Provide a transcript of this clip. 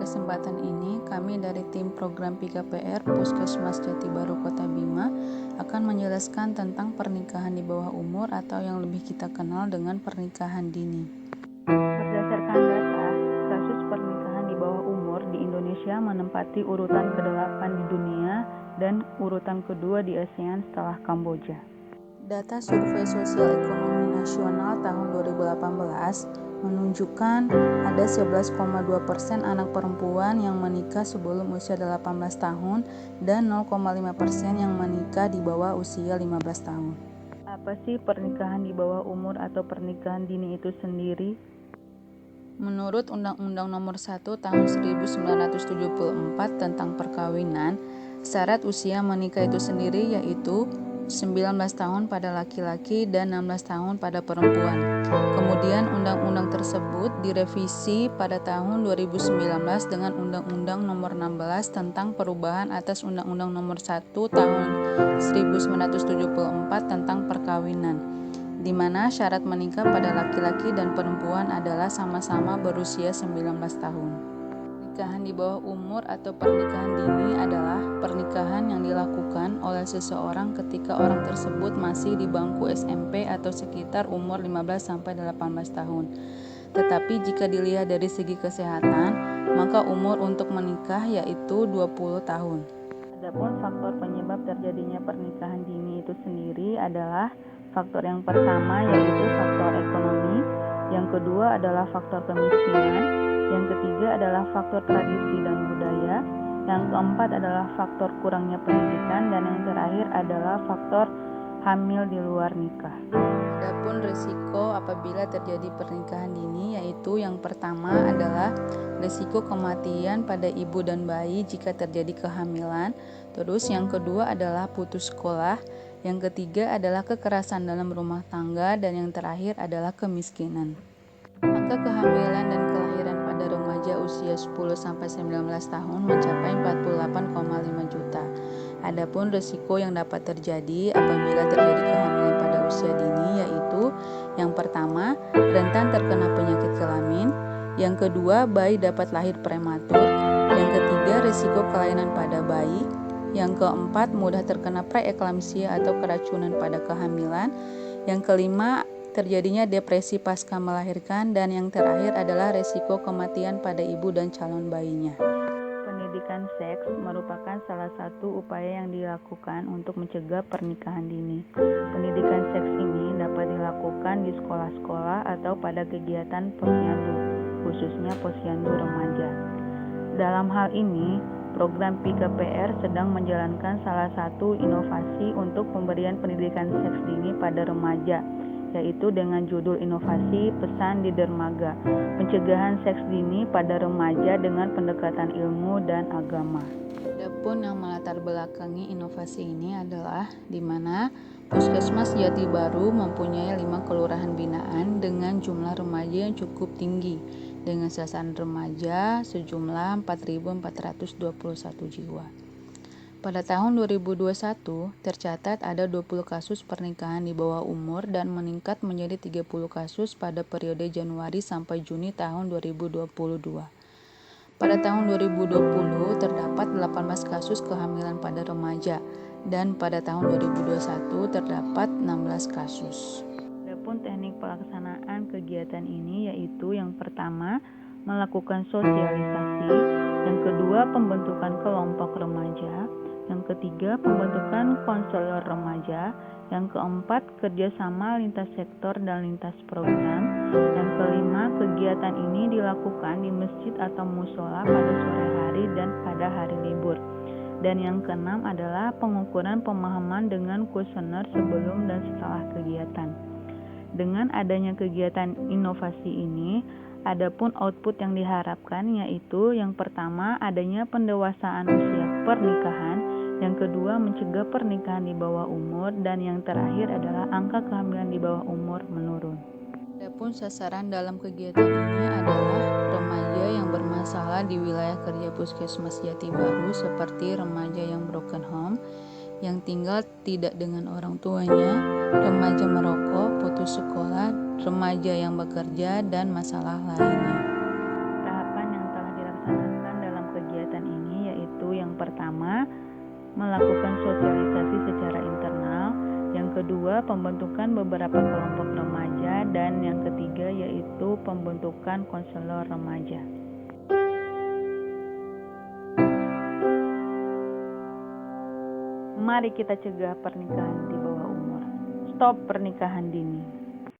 kesempatan ini, kami dari tim program PKPR Puskesmas Jati Baru Kota Bima akan menjelaskan tentang pernikahan di bawah umur atau yang lebih kita kenal dengan pernikahan dini. Berdasarkan data, kasus pernikahan di bawah umur di Indonesia menempati urutan ke-8 di dunia dan urutan kedua di ASEAN setelah Kamboja. Data Survei Sosial Ekonomi Nasional tahun 2018 menunjukkan ada 11,2% anak perempuan yang menikah sebelum usia 18 tahun dan 0,5% yang menikah di bawah usia 15 tahun. Apa sih pernikahan di bawah umur atau pernikahan dini itu sendiri? Menurut Undang-Undang Nomor 1 Tahun 1974 tentang perkawinan, syarat usia menikah itu sendiri yaitu 19 tahun pada laki-laki dan 16 tahun pada perempuan. Kemudian undang-undang tersebut direvisi pada tahun 2019 dengan Undang-Undang Nomor 16 tentang perubahan atas Undang-Undang Nomor 1 Tahun 1974 tentang perkawinan, di mana syarat menikah pada laki-laki dan perempuan adalah sama-sama berusia 19 tahun. Pernikahan di bawah umur atau pernikahan dini adalah pernikahan yang dilakukan oleh seseorang ketika orang tersebut masih di bangku SMP atau sekitar umur 15-18 tahun. Tetapi jika dilihat dari segi kesehatan, maka umur untuk menikah yaitu 20 tahun. Adapun faktor penyebab terjadinya pernikahan dini itu sendiri adalah faktor yang pertama yaitu faktor ekonomi, yang kedua adalah faktor kemiskinan, yang ketiga adalah faktor tradisi dan budaya, yang keempat adalah faktor kurangnya pendidikan, dan yang terakhir adalah faktor hamil di luar nikah. Adapun risiko apabila terjadi pernikahan dini yaitu yang pertama adalah risiko kematian pada ibu dan bayi jika terjadi kehamilan. Terus yang kedua adalah putus sekolah, yang ketiga adalah kekerasan dalam rumah tangga, dan yang terakhir adalah kemiskinan. Angka kehamilan dan kelahiran pada remaja usia 10-19 tahun mencapai 48,5 juta. Adapun risiko yang dapat terjadi apabila terjadi kehamilan pada usia dini yaitu yang pertama, rentan terkena penyakit kelamin, yang kedua, bayi dapat lahir prematur, yang ketiga, risiko kelainan pada bayi, yang keempat, mudah terkena preeklamsia atau keracunan pada kehamilan, yang kelima, terjadinya depresi pasca melahirkan, dan yang terakhir adalah risiko kematian pada ibu dan calon bayinya. Pendidikan seks merupakan salah satu upaya yang dilakukan untuk mencegah pernikahan dini. Pendidikan seks ini dapat dilakukan di sekolah-sekolah atau pada kegiatan posyandu, khususnya posyandu remaja. Dalam hal ini, program PKPR sedang menjalankan salah satu inovasi untuk pemberian pendidikan seks dini pada remaja, yaitu dengan judul inovasi Pesan di Dermaga, pencegahan seks dini pada remaja dengan pendekatan ilmu dan agama. Adapun yang melatar belakangi inovasi ini adalah di mana Puskesmas Jati Baru mempunyai 5 kelurahan binaan dengan jumlah remaja yang cukup tinggi, dengan sasaran remaja sejumlah 4.421 jiwa. Pada tahun 2021, tercatat ada 20 kasus pernikahan di bawah umur dan meningkat menjadi 30 kasus pada periode Januari sampai Juni tahun 2022. Pada tahun 2020, terdapat 18 kasus kehamilan pada remaja, dan pada tahun 2021 terdapat 16 kasus. Adapun teknik pelaksanaan kegiatan ini yaitu yang pertama, melakukan sosialisasi, yang kedua, pembentukan kelompok remaja, yang ketiga, pembentukan konselor remaja, yang keempat, kerjasama lintas sektor dan lintas program, yang kelima, kegiatan ini dilakukan di masjid atau musola pada sore hari dan pada hari libur, dan yang keenam adalah pengukuran pemahaman dengan kuesioner sebelum dan setelah kegiatan. Dengan adanya kegiatan inovasi ini, adapun output yang diharapkan yaitu yang pertama, adanya pendewasaan usia pernikahan, yang kedua, mencegah pernikahan di bawah umur, dan yang terakhir adalah angka kehamilan di bawah umur menurun. Adapun sasaran dalam kegiatan ini adalah remaja yang bermasalah di wilayah kerja Puskesmas Jati Baru seperti remaja yang broken home, yang tinggal tidak dengan orang tuanya, remaja merokok, putus sekolah, remaja yang bekerja, dan masalah lainnya. Tahapan yang telah dilaksanakan pertama, melakukan sosialisasi secara internal. Yang kedua, pembentukan beberapa kelompok remaja. Dan yang ketiga yaitu pembentukan konselor remaja. Mari kita cegah pernikahan di bawah umur. Stop pernikahan dini.